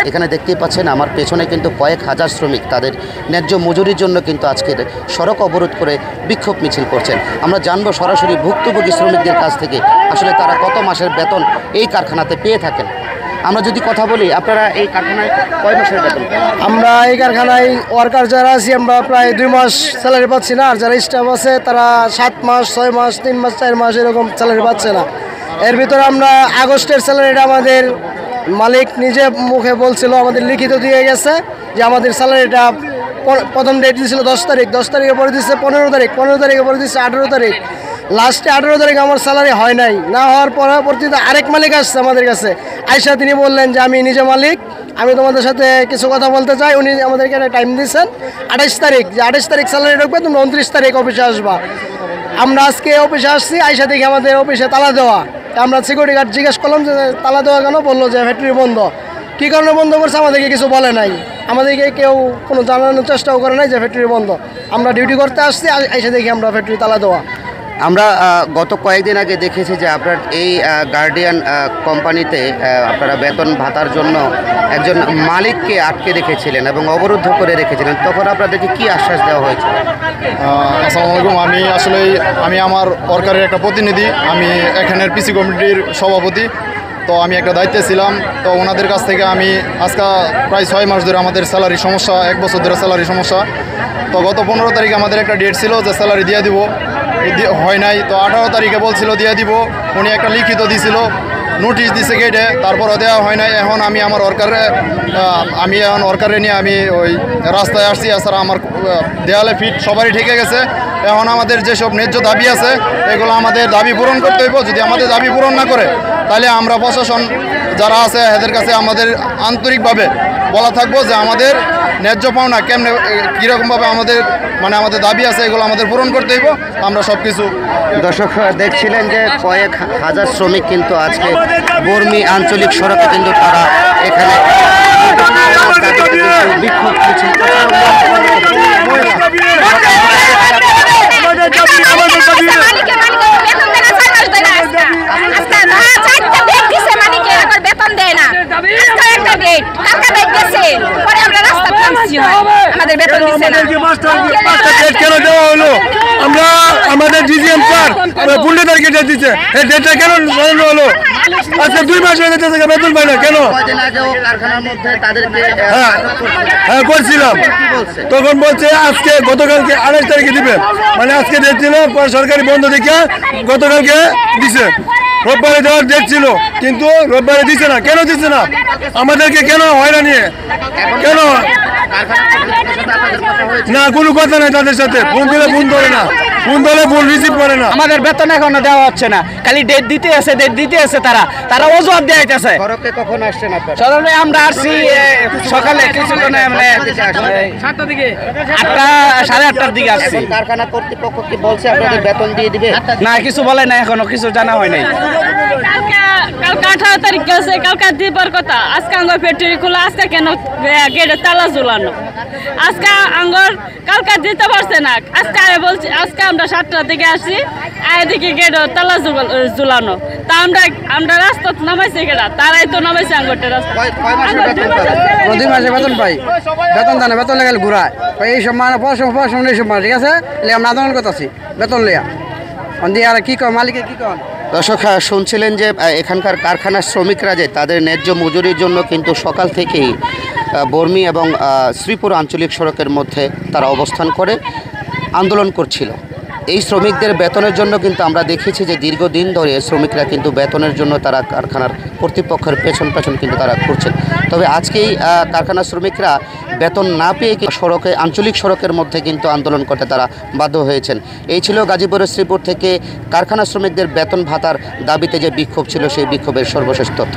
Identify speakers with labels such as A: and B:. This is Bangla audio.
A: এখানে দেখতেই পাচ্ছেন আমার পেছনে কিন্তু কয়েক হাজার শ্রমিক তাদের ন্যায্য মজুরির জন্য কিন্তু আজকের সড়ক অবরোধ করে বিক্ষোভ মিছিল করছেন। আমরা জানবো সরাসরি ভুক্তভোগী শ্রমিকদের কাছ থেকে আসলে তারা কত মাসের বেতন এই কারখানাতে পেয়ে থাকেন। আমরা যদি কথা বলি, আপনারা এই কারখানায় কয় মাসের বেতন?
B: আমরা এই কারখানায় ওয়ার্কার যারা আছি আমরা প্রায় 2 মাস স্যালারি পাচ্ছি না, আর যারা স্টাফ আছে তারা 7 মাস 6 মাস 3 মাস 4 মাস এরকম স্যালারি পাচ্ছে না। এর ভিতরে আমরা আগস্টের স্যালারিটা আমাদের মালিক নিজে মুখে বলছিল, আমাদের লিখিত দিয়ে গেছে যে আমাদের স্যালারিটা প্রথম ডেট দিয়েছিল 10 তারিখ, 10 তারিখে পরে দিচ্ছে 15 তারিখ, 15 তারিখে পরে দিচ্ছে 18 তারিখ। লাস্টে 18 তারিখ আমার স্যালারি হয় নাই, না হওয়ার পরবর্তীতে আরেক মালিক আসছে আমাদের কাছে, আইসা তিনি বললেন যে আমি নিজে মালিক, আমি তোমাদের সাথে কিছু কথা বলতে চাই। উনি আমাদেরকে একটা টাইম দিচ্ছেন 28 তারিখ, যে 28 তারিখ স্যালারি ঢুকবে, তুমি 29 তারিখ অফিসে আসবা। আমরা আজকে অফিসে আসছি, আইসা দেখি আমাদের অফিসে তালা দেওয়া। আমরা সিকিউরিটি গার্ড জিজ্ঞেস করলাম যে তালা দেওয়া কেন, বললো যে ফ্যাক্টরি বন্ধ। কী কারণে বন্ধ করছে আমাদেরকে কিছু বলে নাই, আমাদেরকে কেউ কোনো জানানোর চেষ্টাও করে নাই যে ফ্যাক্টরি বন্ধ। আমরা ডিউটি করতে আসছি, এসে দেখি আমরা ফ্যাক্টরি তালা দেওয়া।
A: আমরা গত কয়েকদিন আগে দেখেছি যে আপনার এই গার্ডিয়ান কোম্পানিতে আপনারা বেতন ভাতার জন্য একজন মালিককে আটকে রেখেছিলেন এবং অবরুদ্ধ করে রেখেছিলেন, তখন আপনাদেরকে কি আশ্বাস দেওয়া হয়েছে?
C: আসসালামু আলাইকুম। আমি আমার ওয়ার্কারের একটা প্রতিনিধি, আমি এখানের পিসি কমিটির সভাপতি। তো আমি একটা দায়িত্বে ছিলাম। তো ওনাদের কাছ থেকে আমি আজকে প্রায় 6 মাস ধরে আমাদের স্যালারি সমস্যা, 1 বছর ধরে স্যালারি সমস্যা। তো গত 15 তারিখে আমাদের একটা ডেট ছিল যে স্যালারি দিয়ে দিব, হয় নাই। তো 18 তারিখে বলছিল দিয়ে দিব, উনি একটা লিখিত দিছিল, নোটিশ দিছে গেটে, তারপরও দেওয়া হয় নাই। এখন আমি ওয়ার্কারে নিয়ে আমি ওই রাস্তায় আসছি। এছাড়া আমার দেয়ালে ফিট সবারই ঠেকে গেছে। এখন আমাদের যেসব ন্যায্য দাবি আছে এগুলো আমাদের দাবি পূরণ করতে হইব। যদি আমাদের দাবি পূরণ না করে তাহলে আমরা প্রশাসন যারা আছে এদের কাছে আমাদের আন্তরিকভাবে বলা থাকবো যে আমাদের ন্যায্য পাওনা কেমনে কীরকমভাবে আমাদের দাবি আছে এগুলো আমাদের পূরণ করতে হইব। আমরা সব কিছু
A: দর্শক দেখছিলেন যে কয়েক হাজার শ্রমিক কিন্তু আজকে বর্মি আঞ্চলিক সড়কে কিন্তু তারা এখানে বিক্ষোভ মিছিল
B: কেন দেওয়া হলো? আমরা আমাদের ডিজিএম স্যার 15 তারিখে ডেট দিচ্ছে, এই ডেটটা কেন হলো? আজকে 2 মাস হয়ে যেতে থেকে বেতন পাই না কেন? হ্যাঁ করছিলাম, তখন বলছে আজকে গতকালকে 28 তারিখে দিবে, মানে আজকে ডেট ছিল, সরকারি বন্ধ দেখে গতকালকে দিছে। রোববারে দেওয়ার ডেট ছিল কিন্তু রোববারে দিচ্ছে না। কেন দিচ্ছে না? আমাদেরকে কেন হয়রানি? কেন না? কোনো কথা নাই তাদের সাথে। ফোন দিলে ফোন ধরে না, ফোন ধরে ফোন রিসিভ করে না।
D: আমাদের বেতন এখনো দেওয়া হচ্ছে না, খালি ডেট দিতে আছে তারা অজুহাত দিয়ে আইতেছে।
A: সড়কে কখন আসছেন আপনারা?
D: সকালে আমরা আসছি সকালে কিছুক্ষণ, মানে 7টার দিকে, 8টা 8:30টার দিকে আসছি।
A: কারখানা কর্তৃপক্ষ কি বলছে আপনাদের বেতন দিয়ে দিবে?
D: না, কিছু বলে না, এখনো কিছু জানা হয় নাই।
E: কালকে 18 তারিখ গেছে, কালকে দিবার কথা। আজকে আঙ্গর ফ্যাক্টরি খোলা, আজকে কেন গেটে তালা ঝুলানো? আজকে আঙ্গর কালকে দিতে পারছে না। আজকে আমরা 7টার দিকে আসি, এদিকে গেট তালা ঝুলানো। তা আমরা রাস্তা নামাইছি, গেটা তারাই তো নামাইছে আঙ্গরটা রাস্তা।
B: 2 মাসে বেতন পাই, বেতন দানে বেতন লেগে ঘুরায় এই সব মানে পড়াশোনা এই সব মানে, ঠিক আছে, আমরা আন্দোলন করতেছি বেতন লিয়া আর কি কর মালিকে কি কর।
A: দর্শক শুনছিলেন যে এখানকার কারখানার শ্রমিকরা যে তাদের ন্যায্য মজুরির জন্য কিন্তু সকাল থেকেই বর্মি এবং শ্রীপুর আঞ্চলিক সড়কের মধ্যে তারা অবস্থান করে আন্দোলন করছিল। এই শ্রমিকদের বেতনের জন্য কিন্তু আমরা দেখেছি যে দীর্ঘদিন ধরে শ্রমিকরা কিন্তু বেতনের জন্য তারা কারখানার কর্তৃপক্ষের পেছন কিন্তু তারা করছেন। তবে আজকেই কারখানার শ্রমিকরা বেতন না পেয়ে সড়কে আঞ্চলিক সড়কের মধ্যে কিন্তু আন্দোলন করতে তারা বাধ্য হয়েছেন। এই ছিল গাজীপুরের শ্রীপুর থেকে কারখানা শ্রমিকদের বেতন ভাতার দাবিতে যে বিক্ষোভ ছিল সেই বিক্ষোভের সর্বশেষ তথ্য।